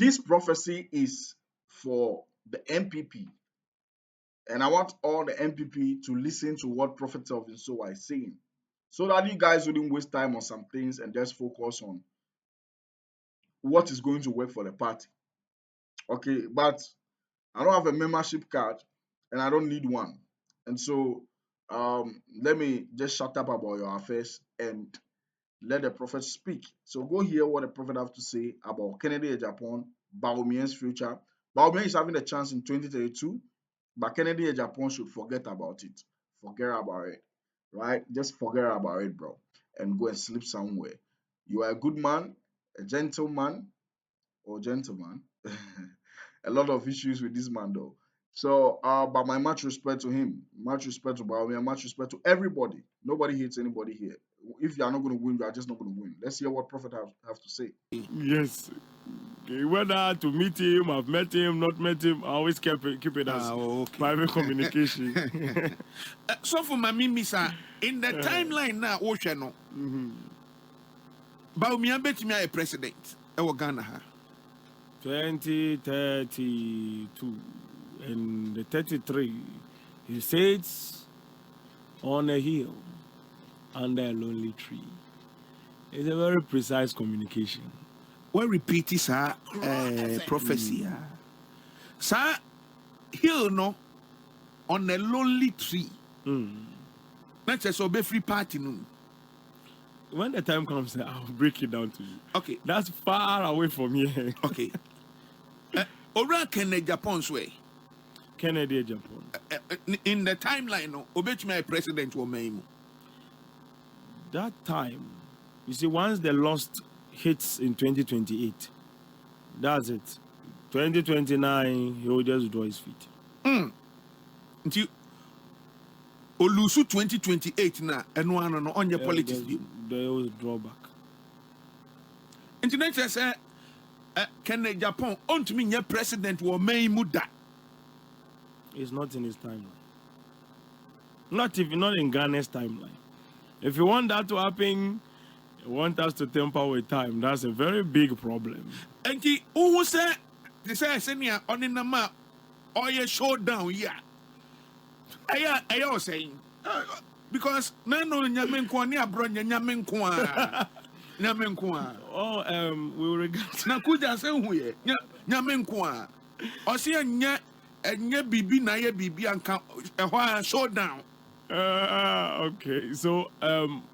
This prophecy is for the MPP. And I want all the MPP to listen to what Prophet Elvin Sowa is saying, so that you guys wouldn't waste time on some things and just focus on what is going to work for the party. Okay, but I don't have a membership card and I don't need one. And so let me just shut up about your affairs and let the prophet speak. So go hear what the prophet have to say about Kennedy Agyapong, BAWUMIA's future. BAWUMIA is having a chance in 2032, but Kennedy Agyapong should forget about it. Forget about it, right? Just forget about it, bro, and go and sleep somewhere. You are a good man, a gentleman, or gentleman. A lot of issues with this man, though. So, but my much respect to him, much respect to BAWUMIA, much respect to everybody. Nobody hates anybody here. If you are not going to win, you are just not going to win. Let's hear what Prophet have to say. Yes. Whether to meet him, I've met him, not met him, I always keep it as private communication. So for my misa, in the timeline now, Oceano, BAWUMIA bet me a president. Ewa Ghana ha. 2032 and the 33, he sits on a hill under a lonely tree. It's a very precise communication. What repeat is our prophecy? Sir, hill no on a lonely tree. Not just a free party no. When the time comes, I'll break it down to you. Okay. That's far away from here. Okay. Ora Kennedy Agyapong's way. Kennedy Agyapong. In the timeline, no, obey president will make. That time, you see, once the lost hits in 2028, that's it. 2029, he will just draw his feet. Until Olusu 2028 na and one on your politics. They will draw back. Internet says, Kennedy Agyapong, on to me, your president will make muda. It's not in his timeline. Not in Ghana's timeline. If you want that to happen, you want us to temper with time. That's a very big problem. And who said, they say, Senia, on in the map, or your showdown, yeah. I was saying, because Nano Nyamenkwa, Niabron, Nyamenkwa. Oh, we will regard Nakuja say, Nyamenkwa. Or see a nya bibi na ye bibi and a showdown. Okay, so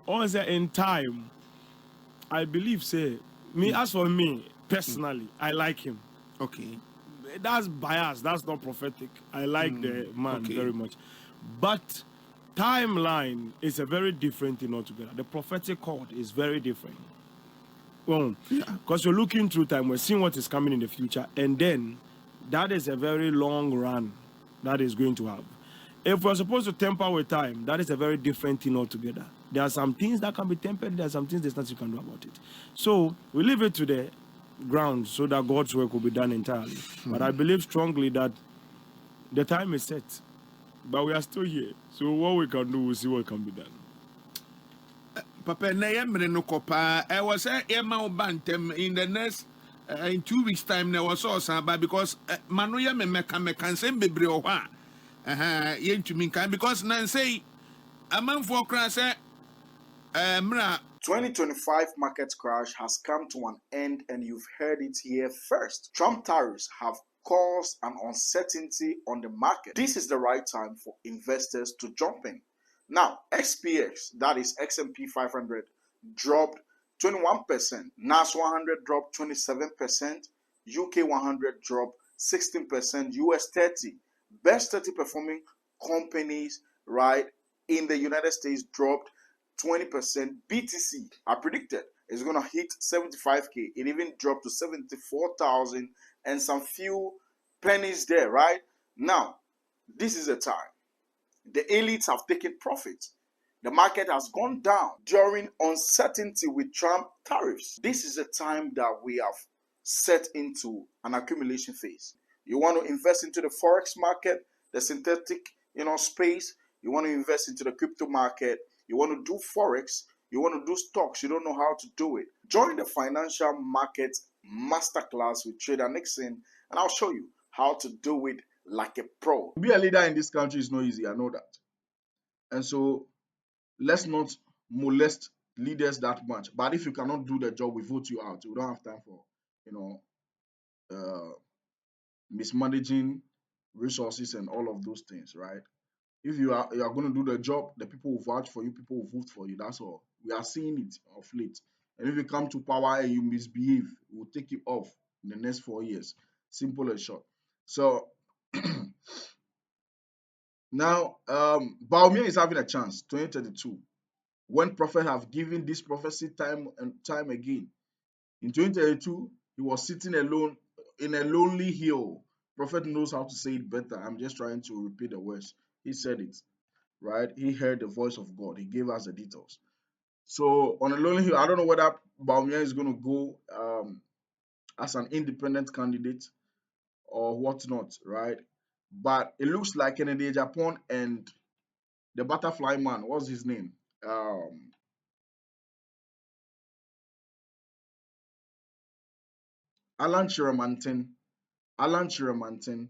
also in time, I believe, say, me as for me personally, I like him. Okay, that's bias. That's not prophetic. I like the man very much, but timeline is a very different thing altogether. The prophetic code is very different. Well, because you're looking through time, we're seeing what is coming in the future, and then that is a very long run that is going to have. If we're supposed to temper with time, that is a very different thing altogether. There are some things that can be tempered, there are some things there's nothing you can do about it. So we leave it to the ground so that God's work will be done entirely. But I believe strongly that the time is set. But we are still here. So what we can do, we'll see what can be done. Papa, no copa. I was a bantem in the next in 2 weeks' time. There was also because Manuya can send me brio. Because Nancy, a man for crash, 2025 market crash has come to an end, and you've heard it here first. Trump tariffs have caused an uncertainty on the market. This is the right time for investors to jump in. Now, XPX, that is XMP 500, dropped 21%. NAS 100 dropped 27%. UK 100 dropped 16%. US 30, best 30 performing companies, right, in the United States dropped 20%. BTC, I predicted, is going to hit 75K. It even dropped to 74,000 and some few pennies there, right? Now, this is the time. The elites have taken profit. The market has gone down during uncertainty with Trump tariffs. This is a time that we have set into an accumulation phase. You want to invest into the forex market, the synthetic, space. You want to invest into the crypto market. You want to do forex. You want to do stocks. You don't know how to do it. Join the financial market masterclass with Trader Nixon, and I'll show you how to do it like a pro. To be a leader in this country is not easy, I know that. And so let's not molest leaders that much. But if you cannot do the job, we vote you out. We don't have time for, mismanaging resources and all of those things, right? If you are going to do the job, the people will vouch for you, people will vote for you. That's all. We are seeing it of late. And if you come to power and you misbehave, we'll take you off in the next 4 years. Simple and short. So now, BAWUMIA is having a chance, 2032, when prophets have given this prophecy time and time again. In 2032, he was sitting alone in a lonely hill. Prophet knows how to say it better. I'm just trying to repeat the words. He said it, right? He heard the voice of God. He gave us the details. So on a lonely hill, I don't know whether BAWUMIA is going to go as an independent candidate or whatnot, right? But it looks like Kennedy Agyapong and the butterfly man, what's his name? Alan Chiramantin. Alan Chiramantin.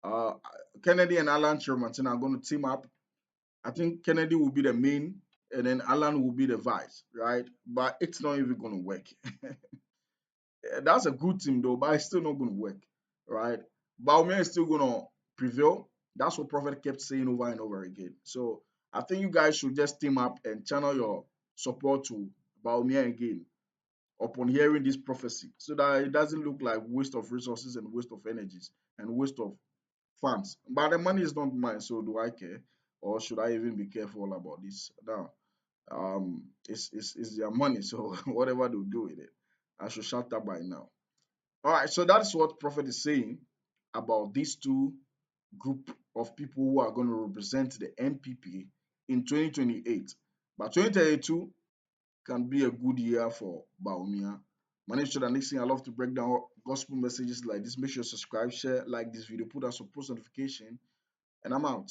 Uh, Kennedy and Alan Chiramantin are going to team up. I think Kennedy will be the main, and then Alan will be the vice, right? But it's not even going to work. That's a good team though, but it's still not going to work, right? BAWUMIA is still going to prevail. That's what Prophet kept saying over and over again. So I think you guys should just team up and channel your support to BAWUMIA again upon hearing this prophecy, so that it doesn't look like waste of resources and waste of energies and waste of funds. But the money is not mine, so do I care? Or should I even be careful about this? Now, it's their money, so whatever they do with it, I should shut up by now. All right, so that's what Prophet is saying about these two group of people who are going to represent the NPP in 2028. But 2032 can be a good year for BAWUMIA. My name is Jordan Nixon. I love to break down gospel messages like this. Make sure you subscribe, share, like this video, put out some post notification, and I'm out.